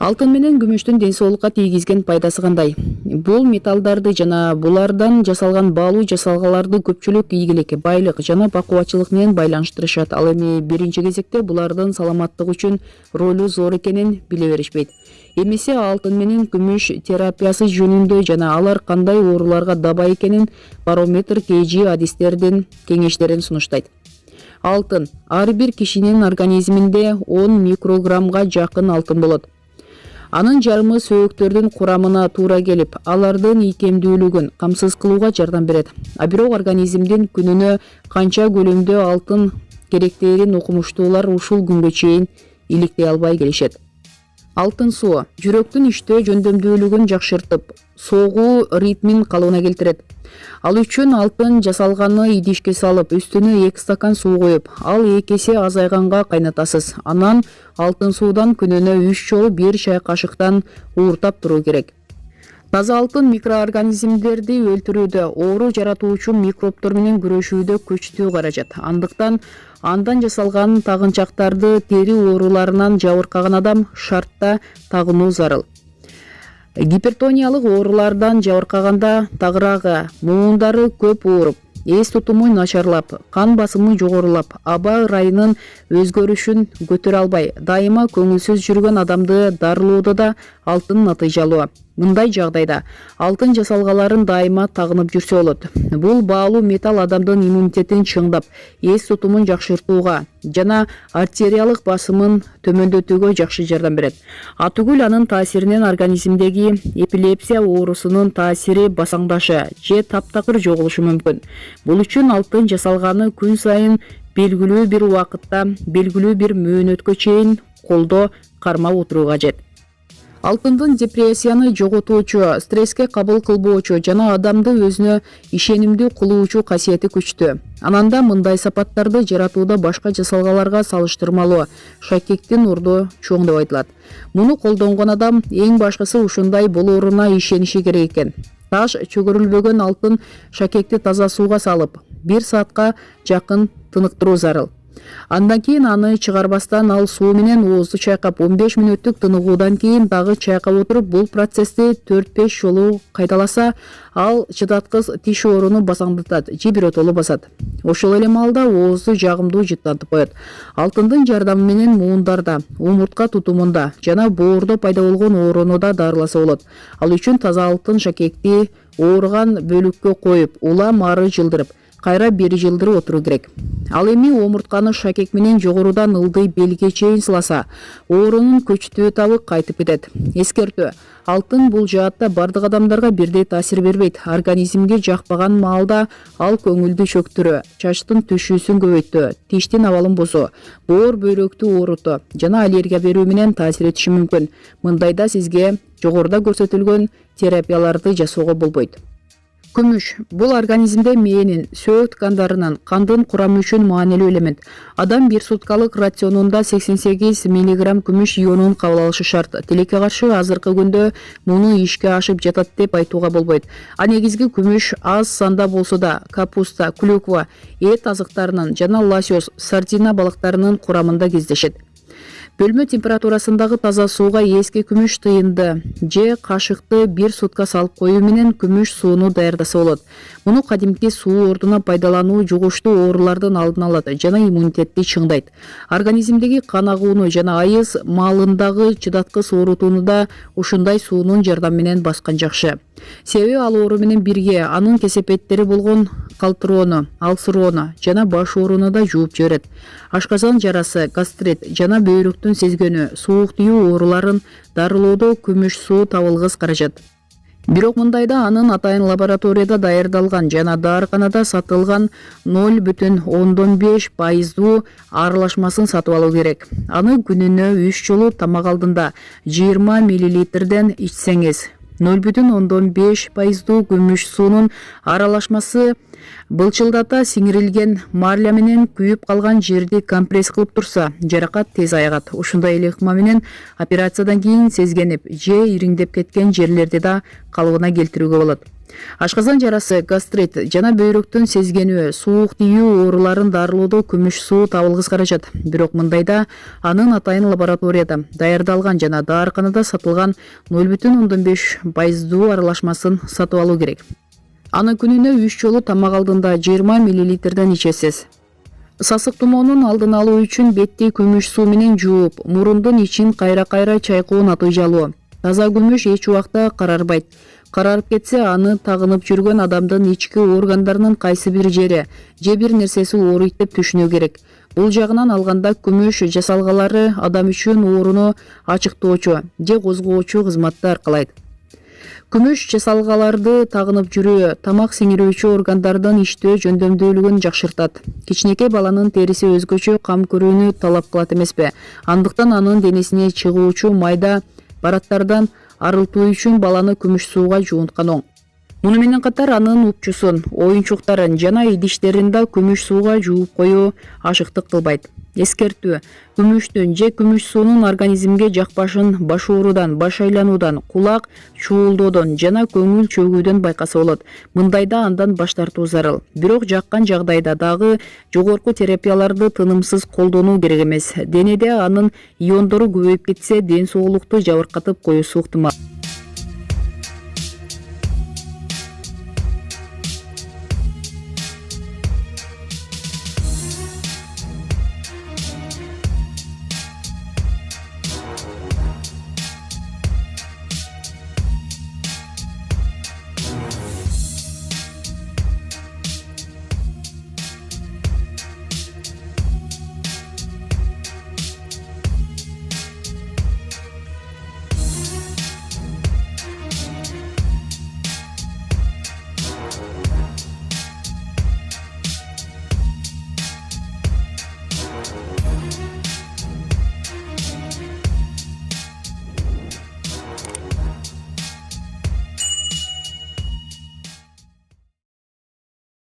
Алтын менен күмүштүн ден соолукка тийгизген пайдасы кандай? Бул металлдарды жана булардан жасалган баалуу жасалгаларды көпчүлүк ийгилик, байлык жана бакубатчылык менен байланыштырышат. Ал эми биринчи кезекте булардын саламаттык үчүн ролу зор экенин биле беришпейт. Эмесе алтын менен күмүш терапиясы жөнүндө жана алар кандай ооруларга дабай экенин барометр KG адистердин кеңештерин сунуштайт. Алтын ар бир кишинин организминде 10 микрограммга жакын алтын болот. Анын жарымы сөөктөрдүн курамына туура келип, алардын ийкемдүүлүгүн камсыз кылууга жардам берет. А бирок организмдин күнүнө канча көлөмдө алтын керектээрин окумуштуулар ушул күнгө чейин иликтей албай келишет. Алтын суу жүрөктүн иштөө жөндөмдүүлүгүн жакшыртып, согуу ритмин калыбына келтирет. Ал үчүн алтын жасалганы идишке салып, үстүнө 2 стакан суу коюп, ал 2 эсе азайганга кайнатасыз. Анан алтын суудан күнүнө 3 жолу 1 чай кашыктан ууртап туруу керек. Таза алтын микроорганизмдерди өлтүрүүдө, оору жаратуучу микробтор менен күрөшүүдө көчтүү каражат. Андыктан андан жасалган тагынчактарды тери ооруларынан жабыркаган адам шартта тагынуу зарыл. Гипертониялык оорулардан жабыркаганда тагыраагы, муундары көп ооруп, эс тутуму начарлап, кан басымы жогорулап, аба ырайынын өзгөрүшүн көтөрө албай, дайыма көңүлсүз жүргөн адамды дарылоодо да алтын натыйжалуу. Мындай жагдайда алтын жасалгаларын дайыма тагынып жүрсө болот. Бул баалуу металл адамдын иммунитетин чыңдап, эс тутумун жакшыртууга жана артериялык басымын төмөндөтүүгө жакшы жардам берет. Атүгүл анын таасиринен организмдеги эпилепсия оорусунун таасири басаңдашы же таптакыр жоголушу мүмкүн. Бул үчүн алтын жасалганы күн сайын белгилүү бир убакытта, белгилүү бир мөөнөткө чейин колдо кармап отуруу кажет. Алтындын депрессияны жоготуучу, стресске кабыл кылбоочу жана адамды өзүнө ишенимдүү кылуучу касиети күчтүү. Ананда мындай сапаттарды жаратууда башка жасалгаларга салыштырмалуу шакектин орду чоң деп айтылат. Муну колдонгон адам эң башкысы ушундай болооруна ишениши керек экен. Таш чөгөрүлбөгөн алтын шакекти таза сууга салып, 1 саатка жакын тыныктыруу зарыл. Андан кийин аны чыгарбастан ал суу менен оозду чайкап 15 мүнөттүк тыныгуудан кийин дагы чайкап отуруп, бул процессти 4-5 жолу кайталаса, ал чыдаткыс тиш ооруну басаңдатат же биротоло басат. Ошол эле маалда оозду жагымдуу жыттантып коет. Алтындын жардамы менен муундарда, умуртка тутумунда жана боордо пайда болгон ооруну да дарыласа болот. Ал үчүн таза алтын шакекти ооруган бөлүккө коюп, улам ары жылдырып, кайра бери жылдырып отуруу керек. Ал эми омуртканы шакек менен жогорудан ылдый белге чейин сыласа, оорунун көчтүү табы кайтып кетет. Эскертүү: алтын бул жаатта бардык адамдарга бирдей таасир бербейт. Организмге жакпаган маалда ал көңүлдү чөктүрүү, чачтын түшүүсүн көбөйтүү, тиштин абалын бузуу, боор бөйрөктү оорутуу жана аллергия берүү менен таасир этиши мүмкүн. Мындайда сизге жогоруда көрсөтүлгөн терапияларды жасоого болбойт. Күмүш бул организмде мээнин, сөөт кандарынын, кандын курамы үчүн маанилүү элемент. Адам 1 суткалык рационунда 88 мг күмүш ионун кабыл алышы шарт. Тилекке каршы азыркы күндө муну ишке ашып жатат деп айтууга болбойт. А негизги күмүш аз санда болсо да капуста, клюква, эт азыктарынын жана лосось, сардина балыктарынын курамында кездешет. Бөлмө температурасындагы таза сууга эски күмүш тыйынды же кашыкты 1 сутка салып коюу менен күмүш сууну даярдаса болот. Муну кадимки суу ордуна пайдалануу жугуштуу оорулардын алдын алат жана иммунитетти чыңдайт. Организмдеги кан агууну жана айыз маалындагы чыдаткыс оорутууну да ушундай суунун жардамы менен баскан жакшы. Себеби ал оору менен бирге анын кесепеттери болгон калтыроону, алсыроону жана баш ооруну да жууп жиберет. Ашказан жарасы, гастрит жана бөйрөктүн сезгөнү, суук тиүү ооруларын дарылоодо күмүш суу табылгыс каражат. Бирок мындайда анын атайын лабораторияда даярдалган жана даарканада сатылган 0,5% аралашмасын сатып алуу керек. Аны күнүнө 3 жолу тамак алдында 20 мл ичсеңиз, 0,5% күмүш суунун аралашмасы былчылдата сиңирилген марля менен күйүп калган жерди компресс кылып турса, жаракат тез айыгат. Ушундай эле ыкма менен операциядан кийин сезгенип же ириңдеп кеткен жерлерди да калыбына келтирүүгө болот. Ашказан жарасы, гастрит жана бөйрөктүн сезгенүү, суук тийүү ооруларын дарылоодо күмүш суу табылгыс каражат. Бирок мындайда анын атайын лабораторияда даярдалган жана даарканада сатылган 0,5% аралашмасын сатып алуу керек. Аны күнүнө 3 жолу тамак алдында 20 мл ичесиз. Сасык тумоонун алдын алуу үчүн бетти күмүш суу менен жууп, мурундун ичин кайра-кайра чайкоо натыйжалуу. Таза күмүш эч убакта карарбайт. Карарып кетсе, аны тагынып жүргөн адамдын ички органдарынын кайсы бир жери же бир нерсеси ооруйт деп түшүнүү керек. Бул жагынан алганда күмүш жасалгалары адам үчүн ооруну ачыктоочу же козгоочу кызматты аркалайт. Күмүш жасалгаларды тагынып жүрүү тамак сиңирүүчү органдардын иштөө жөндөмдүүлүгүн жакшыртат. Кичинекей баланын териси өзгөчө кам көрүүнү талап кылат эмеспи? Андыктан анын денесине чыгуучу майда бараттардан арылтуу үчүн баланы күмүш сууга жуунткан оң. Муну менен катар анын упчусун, оюнчуктарын жана идиштерин да күмүш сууга жууп коюу ашыктык кылбайт. Эскертүү: күмүштүн же күмүш суунун организмге жакпашын баш оорудан, баш айлануудан, кулак чуулдоодон жана көңүл чөгүүдөн байкаса болот. Мындайда андан баш тартуу зарыл. Бирок жаккан жагдайда дагы жогорку терапияларды тынымсыз колдонуу керек эмес. Денеде анын иондору көбөйүп кетсе, ден соолукту жабыркатып коюусу ыктымал.